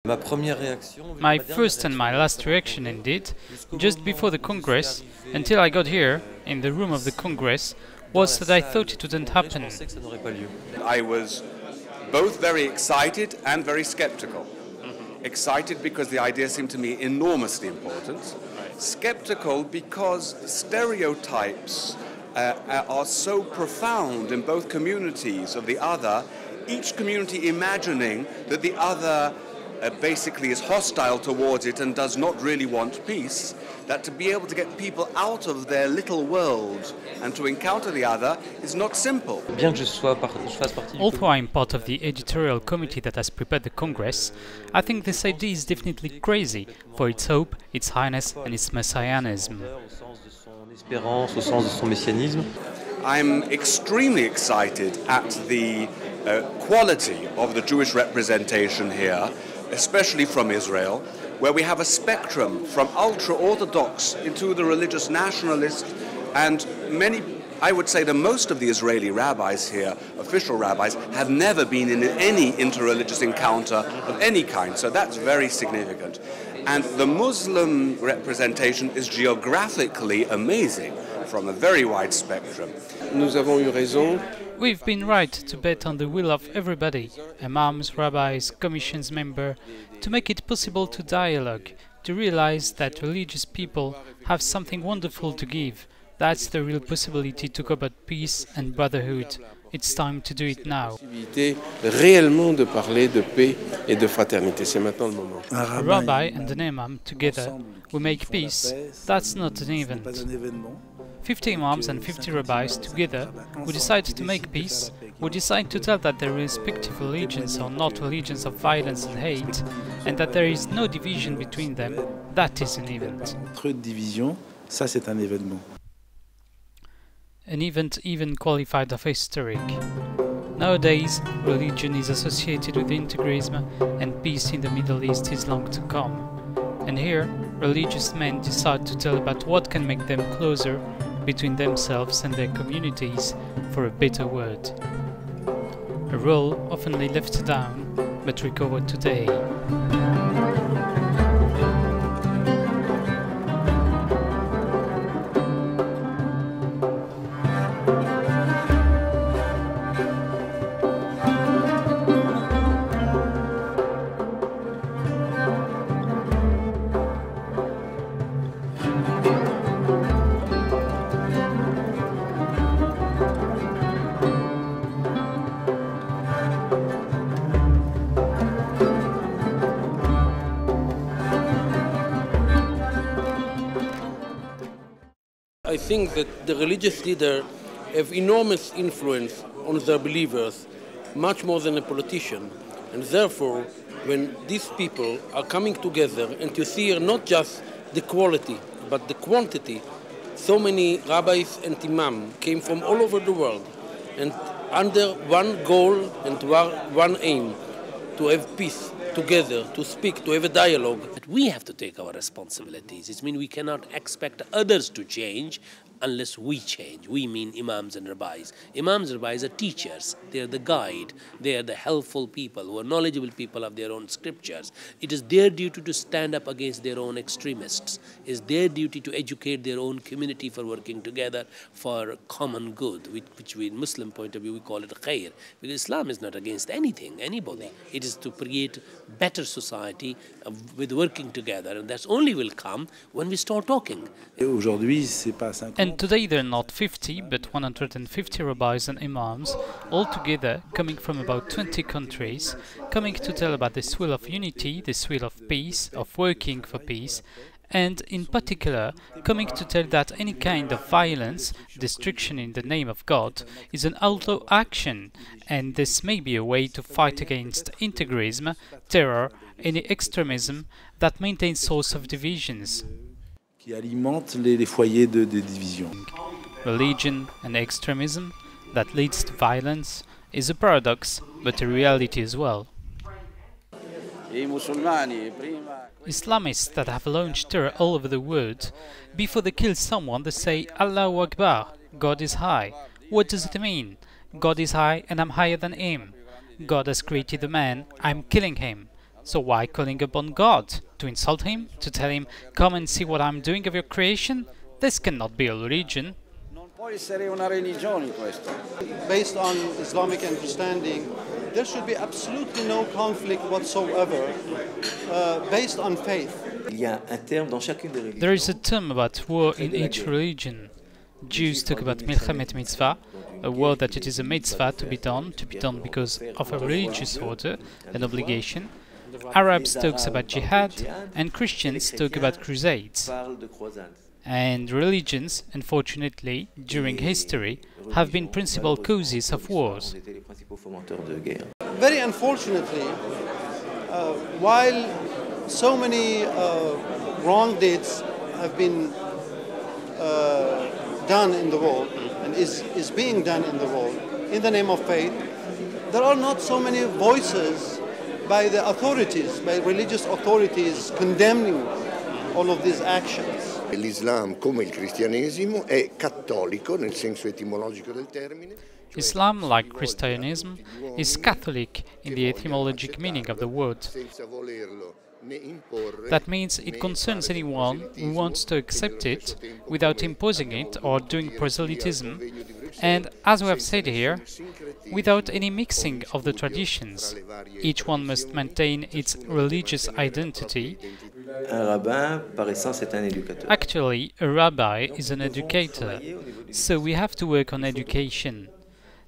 My first and my last reaction, indeed, just before the Congress, until I got here, in the room of the Congress, was that I thought it wouldn't happen. I was both very excited and very skeptical. Excited because the idea seemed to me enormously important. Skeptical because stereotypes are so profound in both communities of the other, each community imagining that the other basically is hostile towards it and does not really want peace, that to be able to get people out of their little world and to encounter the other is not simple. Although I'm part of the editorial committee that has prepared the Congress, I think this idea is definitely crazy for its hope, its highness and its messianism. I'm extremely excited at the quality of the Jewish representation here, especially from Israel, where we have a spectrum from ultra-Orthodox into the religious nationalist, and many, I would say that most of the Israeli rabbis here, official rabbis, have never been in any interreligious encounter of any kind, so that's very significant. And the Muslim representation is geographically amazing, from a very wide spectrum. Nous avons eu raison. We've been right to bet on the will of everybody, Imams, Rabbis, Commission's member, to make it possible to dialogue, to realize that religious people have something wonderful to give. That's the real possibility to go about peace and brotherhood. It's time to do it now. Réellement de parler de paix et de fraternité. C'est maintenant le moment. A rabbi and an imam together, we make peace. That's not an event. 50 imams and 50 rabbis together, we decide to make peace, we decide to tell that their respective religions are not religions of violence and hate, and that there is no division between them. That is an event. An event even qualified of historic. Nowadays, religion is associated with integrism, and peace in the Middle East is long to come. And here, religious men decide to tell about what can make them closer between themselves and their communities for a better world. A role oftenly left down, but recovered today. I think that the religious leaders have enormous influence on their believers, much more than a politician. And therefore, when these people are coming together and to see not just the quality, but the quantity, so many rabbis and imams came from all over the world, and under one goal and one aim, to have peace together, to speak, to have a dialogue. But we have to take our responsibilities. It means we cannot expect others to change unless we change. We mean Imams and Rabbis. Imams and Rabbis are teachers. They are the guide. They are the helpful people who are knowledgeable people of their own scriptures. It is their duty to stand up against their own extremists. It is their duty to educate their own community for working together for common good, which we, in Muslim point of view, we call it khair. Because Islam is not against anything, anybody. It is to create better society with working together, and that only will come when we start talking. And today they're not 50, but 150 rabbis and imams, all together, coming from about 20 countries, coming to tell about this will of unity, this will of peace, of working for peace, and in particular, coming to tell that any kind of violence, destruction in the name of God, is an outlaw action, and this may be a way to fight against integrism, terror, any extremism that maintains source of divisions. Qui alimente les foyers de division. Religion and extremism that leads to violence is a paradox, but a reality as well. Islamists that have launched terror all over the world, before they kill someone they say Allahu Akbar, God is high. What does it mean? God is high and I'm higher than him. God has created the man, I'm killing him. So why calling upon God? To insult him? To tell him, come and see what I'm doing of your creation? This cannot be a religion. Based on Islamic understanding, there should be absolutely no conflict whatsoever based on faith. There is a term about war in each religion. Jews talk about milchemet mitzvah, a war that it is a mitzvah to be done because of a religious order, an obligation. Arabs talk about jihad, and Christians talk about crusades. And religions, unfortunately, during history, have been principal causes of wars. Very unfortunately, while so many wrong deeds have been done in the world and is being done in the world in the name of faith, there are not so many voices by the authorities, by religious authorities condemning all of these actions. L'Islam, come il cristianesimo, è cattolico nel senso etimologico del termine. Islam, like Christianism, is Catholic in the etymologic meaning of the word. That means it concerns anyone who wants to accept it without imposing it or doing proselytism, and, as we have said here, without any mixing of the traditions. Each one must maintain its religious identity. Actually, a rabbi is an educator, so we have to work on education.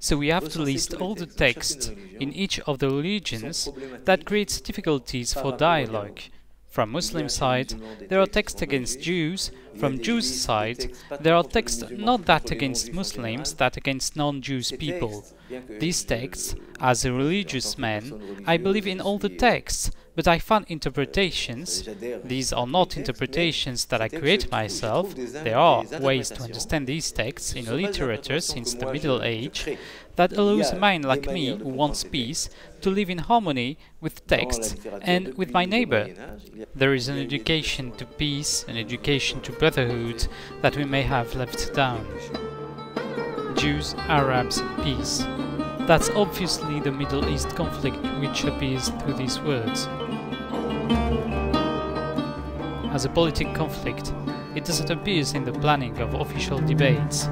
So we have to list all the texts in each of the religions that creates difficulties for dialogue. From Muslim side, there are texts against Jews. From Jews' side, there are texts not that against Muslims, that against non-Jews people. These texts, as a religious man, I believe in all the texts, but I find interpretations. These are not interpretations that I create myself. There are ways to understand these texts in literature since the Middle Age that allows a mind like me, who wants peace, to live in harmony with texts and with my neighbor. There is an education to peace, an education to brotherhood that we may have left down. Jews, Arabs, peace. That's obviously the Middle East conflict which appears through these words. As a politic conflict, it doesn't appear in the planning of official debates,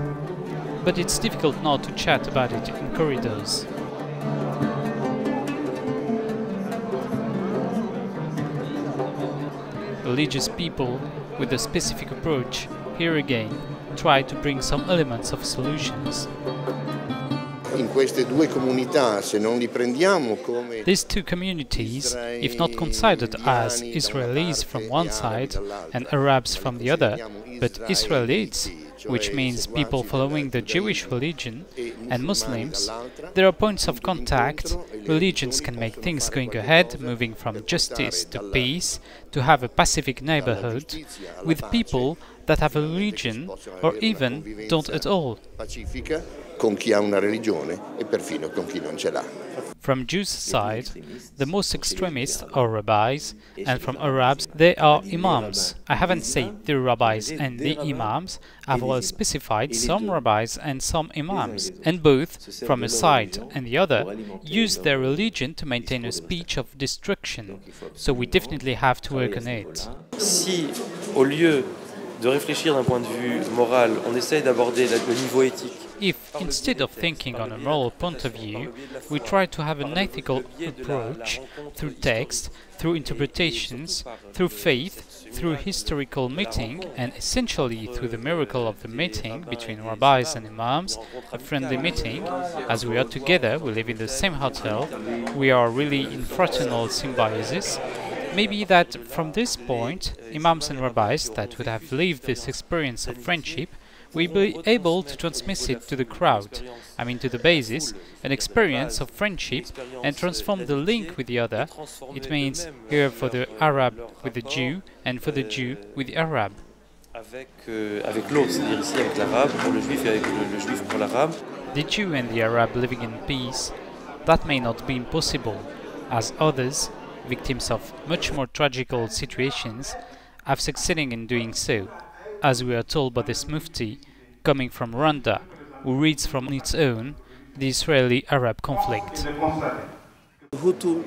but it's difficult not to chat about it in corridors. Religious people, with a specific approach, here again, try to bring some elements of solutions. These two communities, if not considered as Israelis from one side and Arabs from the other, but Israelites, which means people following the Jewish religion, and Muslims, there are points of contact. Religions can make things going ahead, moving from justice to peace, to have a pacific neighborhood, with people that have a religion or even don't at all. From Jews' side, the most extremists are rabbis, and from Arabs, they are imams. I haven't said the rabbis and the imams, I've well specified some rabbis and some imams, and both, from a side and the other, use their religion to maintain a speech of destruction, so we definitely have to work on it. Si, au lieu de réfléchir d'un point de vue moral, on essaye d'aborder le niveau éthique. If, instead of thinking on a moral point of view, we try to have an ethical approach through text, through interpretations, through faith, through historical meeting, and essentially through the miracle of the meeting between rabbis and imams, a friendly meeting, as we are together, we live in the same hotel, we are really in fraternal symbiosis. Maybe that from this point, imams and rabbis that would have lived this experience of friendship will be able to transmit it to the crowd, I mean to the basis, an experience of friendship, and transform the link with the other. It means here for the Arab with the Jew, and for the Jew with the Arab. Avec l'autre, c'est-à-dire ici avec l'arabe pour le juif et avec le juif pour l'arabe. The Jew and the Arab living in peace, that may not be impossible, as others, victims of much more tragical situations, have succeeded in doing so, as we are told by this mufti, coming from Rwanda, who reads from its own the Israeli-Arab conflict. Hutu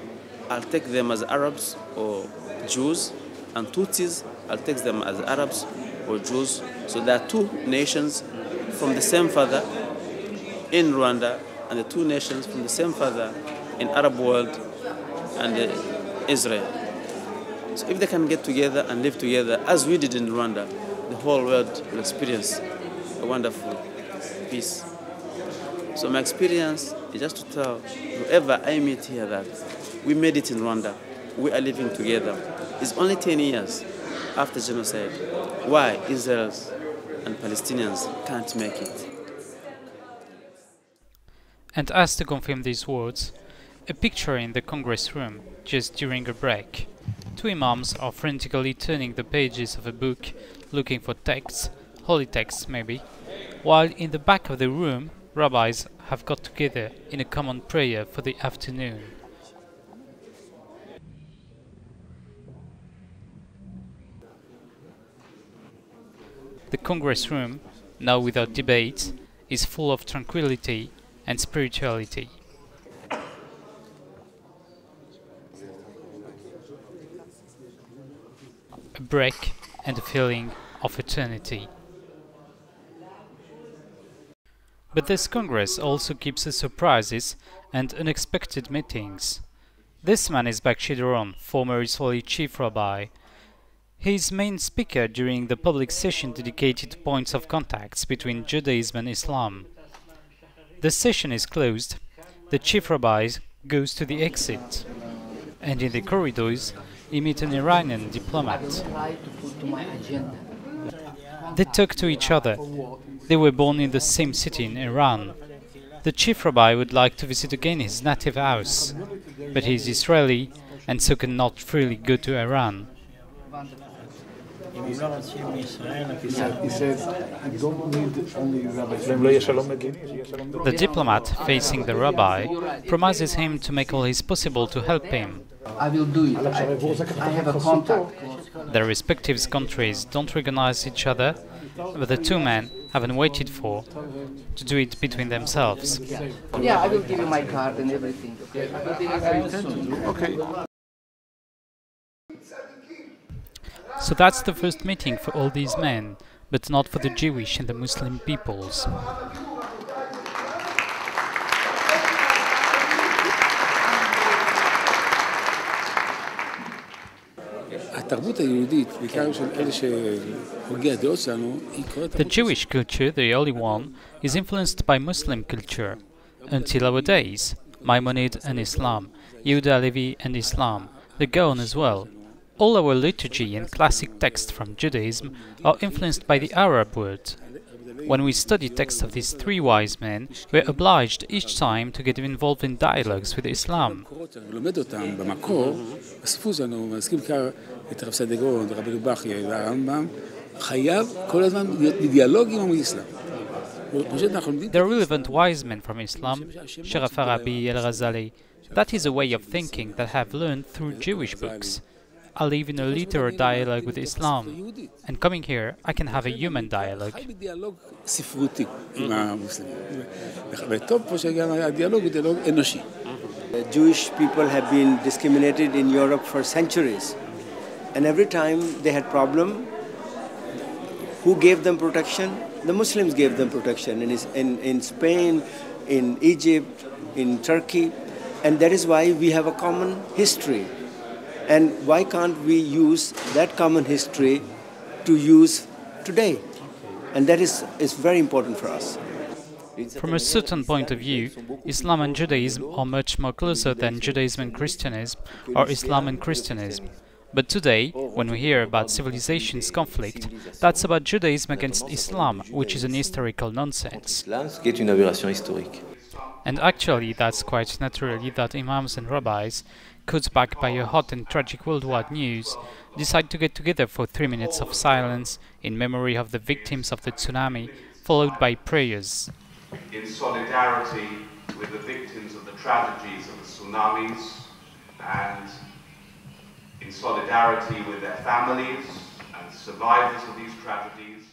I'll take them as Arabs or Jews, and Tutsis, I'll take them as Arabs or Jews. So there are two nations from the same father in Rwanda, and the two nations from the same father in Arab world and Israel. So if they can get together and live together as we did in Rwanda, the whole world will experience a wonderful peace. So my experience is just to tell whoever I meet here that we made it in Rwanda, we are living together. It's only 10 years after genocide. Why Israelis and Palestinians can't make it? And as to confirm these words, a picture in the Congress room just during a break. Two imams are frantically turning the pages of a book, looking for texts, holy texts maybe, while in the back of the room, rabbis have got together in a common prayer for the afternoon. The Congress room, now without debate, is full of tranquility and spirituality. A break and a feeling of eternity. But this Congress also keeps us surprises and unexpected meetings. This man is Bakshi Doron, former Israeli chief rabbi. He is main speaker during the public session dedicated to points of contacts between Judaism and Islam. The session is closed, the chief rabbi goes to the exit, and in the corridors he meets an Iranian diplomat. They talk to each other. They were born in the same city in Iran. The chief rabbi would like to visit again his native house, but he is Israeli and so cannot freely go to Iran. He said, I don't need only rabbis. The diplomat, facing the rabbi, promises him to make all his possible to help him. I will do it. I have a contact. Their respective countries don't recognize each other, but the two men haven't waited for to do it between themselves. Yeah, I will give you my card and everything. Okay. So that's the first meeting for all these men, but not for the Jewish and the Muslim peoples. The Jewish culture, the early one, is influenced by Muslim culture. Until our days, Maimonides and Islam, Yehuda Levi and Islam, the Gaon as well. All our liturgy and classic texts from Judaism are influenced by the Arab world. When we study texts of these three wise men, we are obliged each time to get involved in dialogues with Islam. The relevant wise men from Islam, Sharaf Arabi, Al-Ghazali, that is a way of thinking that I have learned through Jewish books. I live in a literal dialogue with Islam, and coming here, I can have a human dialogue. Jewish people have been discriminated in Europe for centuries, and every time they had problem, who gave them protection? The Muslims gave them protection in Spain, in Egypt, in Turkey, and that is why we have a common history. And why can't we use that common history to use today? And that is very important for us. From a certain point of view, Islam and Judaism are much more closer than Judaism and Christianism or Islam and Christianism. But today, when we hear about civilizations conflict, that's about Judaism against Islam, which is an historical nonsense. And actually, that's quite naturally that Imams and Rabbis, caught back by a hot and tragic worldwide news, decide to get together for 3 minutes of silence in memory of the victims of the tsunami, followed by prayers. In solidarity with the victims of the tragedies of the tsunamis, and in solidarity with their families and survivors of these tragedies.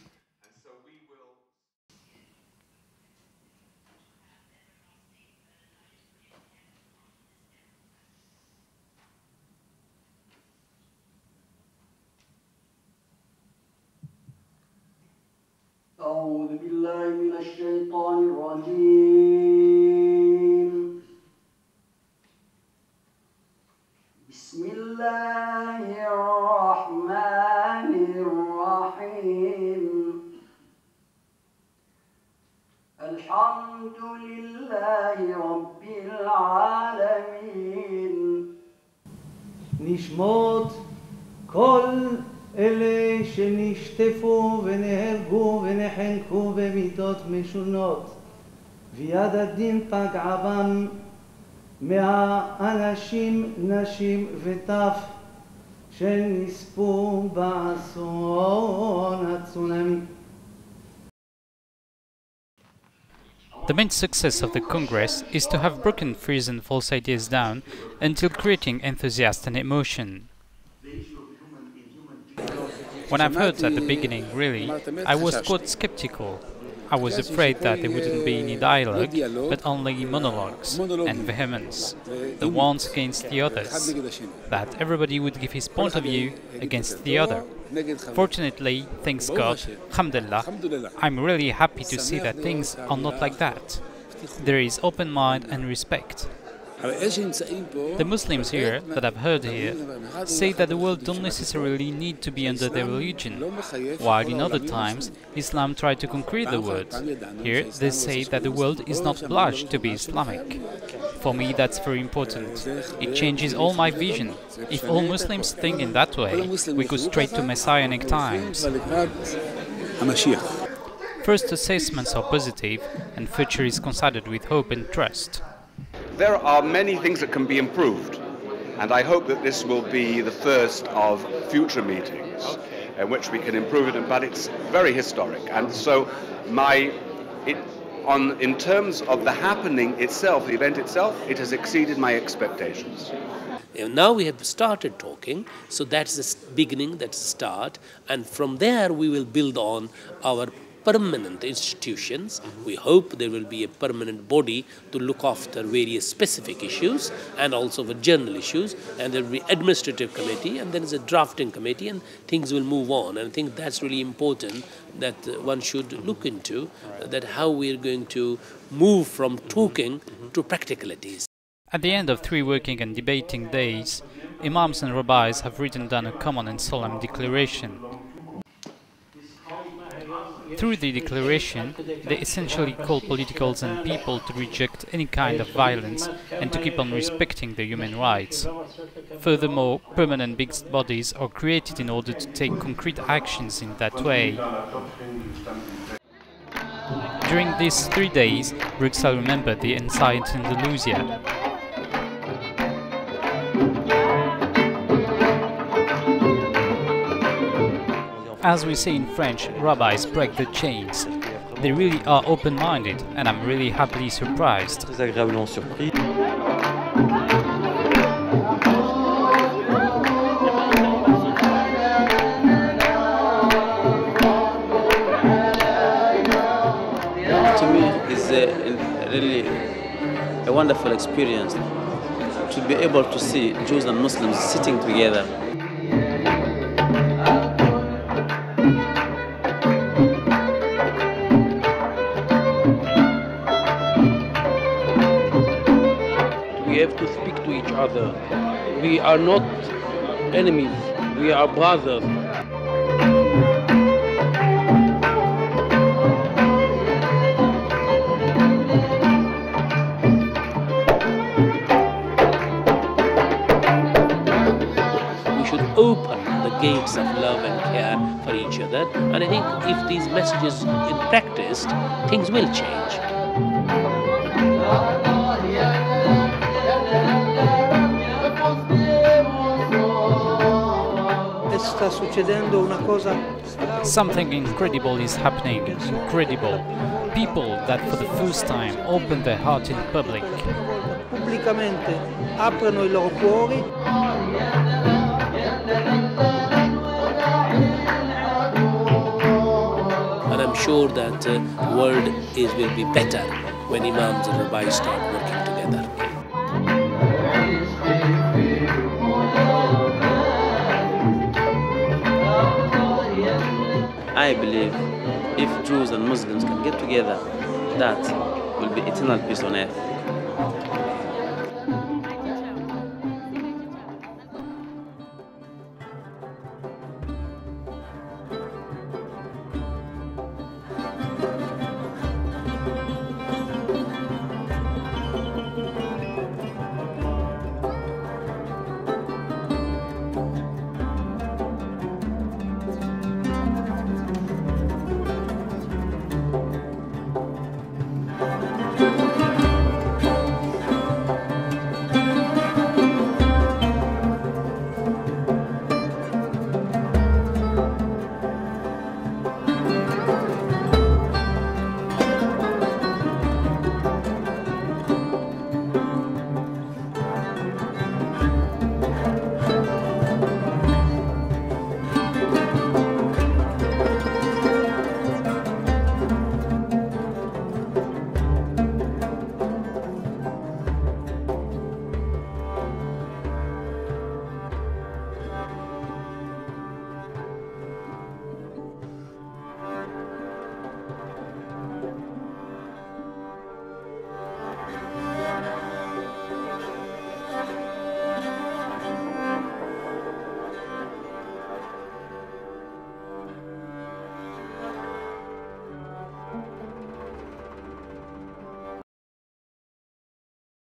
أعوذ بالله من الشيطان الرجيم بسم الله الرحمن الرحيم الحمد لله رب العالمين נשמות כל אלה שנשטפו ונהרגו ונחנקו במיתות משונות ויד הדין פגעה בם מהאנשים, נשים וטף שנספו באסון הצונאמי. The main success of the Congress is to have broken fears and false ideas down until creating enthusiasm and emotion. When I've heard at the beginning, really, I was quite skeptical. I was afraid that there wouldn't be any dialogue, but only monologues and vehemence, the ones against the others, that everybody would give his point of view against the other. Fortunately, thanks God, alhamdulillah, I'm really happy to see that things are not like that. There is open mind and respect. The Muslims here, that I've heard here, say that the world don't necessarily need to be under their religion, while in other times Islam tried to conquer the world. Here they say that the world is not obliged to be Islamic. For me that's very important. It changes all my vision. If all Muslims think in that way, we go straight to Messianic times. First assessments are positive, and future is considered with hope and trust. There are many things that can be improved, and I hope that this will be the first of future meetings in which we can improve it, but it's very historic. And so in terms of the happening itself, the event itself, it has exceeded my expectations. Now we have started talking, so that's the beginning, that's the start, and from there we will build on our permanent institutions. We hope there will be a permanent body to look after various specific issues and also for general issues, and there will be administrative committee, and then there's a drafting committee, and things will move on. And I think that's really important that one should look into, that how we're going to move from talking to practicalities. At the end of 3 working and debating days, Imams and Rabbis have written down a common and solemn declaration. Through the declaration, they essentially call politicals and people to reject any kind of violence and to keep on respecting their human rights. Furthermore, permanent big bodies are created in order to take concrete actions in that way. During these 3 days, Bruxelles remembered the incident in Andalusia. As we say in French, rabbis break the chains. They really are open-minded, and I'm really happily surprised. Très agréablement surpris. To me, it's really a wonderful experience to be able to see Jews and Muslims sitting together. We have to speak to each other. We are not enemies, we are brothers. We should open the gates of love and care for each other, and I think if these messages in practiced, things will change. Something incredible is happening, incredible. People that for the first time open their heart in public. Pubblicamente aprono I loro cuori. And I'm sure that the world will be better when Imams and Rabbis start working together. I believe if Jews and Muslims can get together, that will be eternal peace on earth.